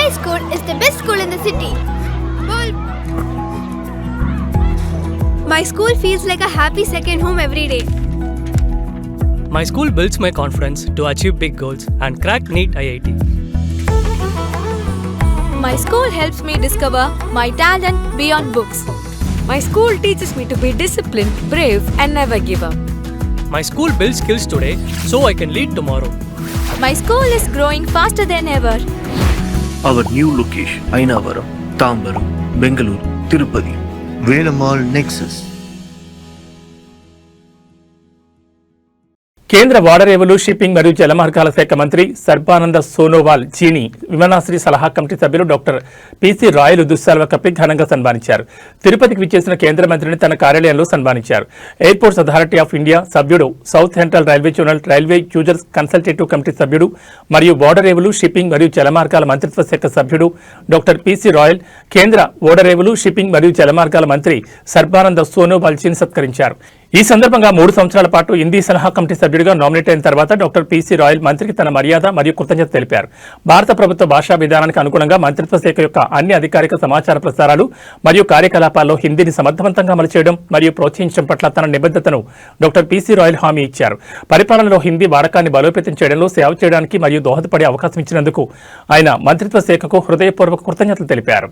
My school is the best school in the city. My school feels like a happy second home every day. My school builds my confidence to achieve big goals and crack NEET IIT. My school helps me discover my talent beyond books. My school teaches me to be disciplined, brave, and never give up. My school builds skills today so I can lead tomorrow. My school is growing faster than ever. Our new location, Ainavaram, Tambaram, Bengaluru, Tirupati, Velamal Nexus. కేంద్ర ఓడరేవులు shipping మరియు జలమార్గాల శాఖ మంత్రి సర్బానంద సోనోవాల్ చీనీ విమానాశ్రయ సలహా committee సభ్యులు doctor PC royal దుస్సాల్వ కప్పి ఘనంగా సన్మానించారు. తిరుపతికి విచ్చేసిన కేంద్ర మంత్రిని తన కార్యాలయంలో సన్మానించారు. ఎయిర్పోర్ట్స్ అథారిటీ ఆఫ్ ఇండియా సభ్యుడు, south central railway zonal railway users consultative committee సభ్యుడు మరియు ఓడరేవులు షిప్పింగ్ మరియు జలమార్గాల మంత్రిత్వ శాఖ సభ్యుడు డాక్టర్ పిసి రాయల్ కేంద్ర ఓడరేవులు షిప్పింగ్ మరియు జలమార్గాల మంత్రి సర్బానంద సోనోవాల్ చీని సత్కరించారు. ఈ సందర్భంగా 3 సంవత్సరాల పాటు హిందీ సలహా కమిటీ సభ్యుడిగా నామినేట్ అయిన తర్వాత డాక్టర్ పిసి రాయల్ మంత్రికి తన మర్యాద మరియు కృతజ్ఞత తెలిపారు. భారత ప్రభుత్వ భాషా విధానానికి అనుగుణంగా మంత్రిత్వ శాఖ యొక్క అన్ని అధికారిక సమాచార ప్రసారాలు మరియు కార్యకలాపాల్లో హిందీని సమర్థవంతంగా అమలు చేయడం మరియు ప్రోత్సహించడం పట్ల తన నిబద్ధతను డాక్టర్ పిసి రాయల్ హామీ ఇచ్చారు. పరిపాలనలో హిందీ వాడకాన్ని బలోపేతం చేయడంలో సేవ చేయడానికి మరియు దోహదపడే అవకాశం ఇచ్చినందుకు ఆయన మంత్రిత్వ శాఖకు హృదయపూర్వక కృతజ్ఞతలు తెలిపారు.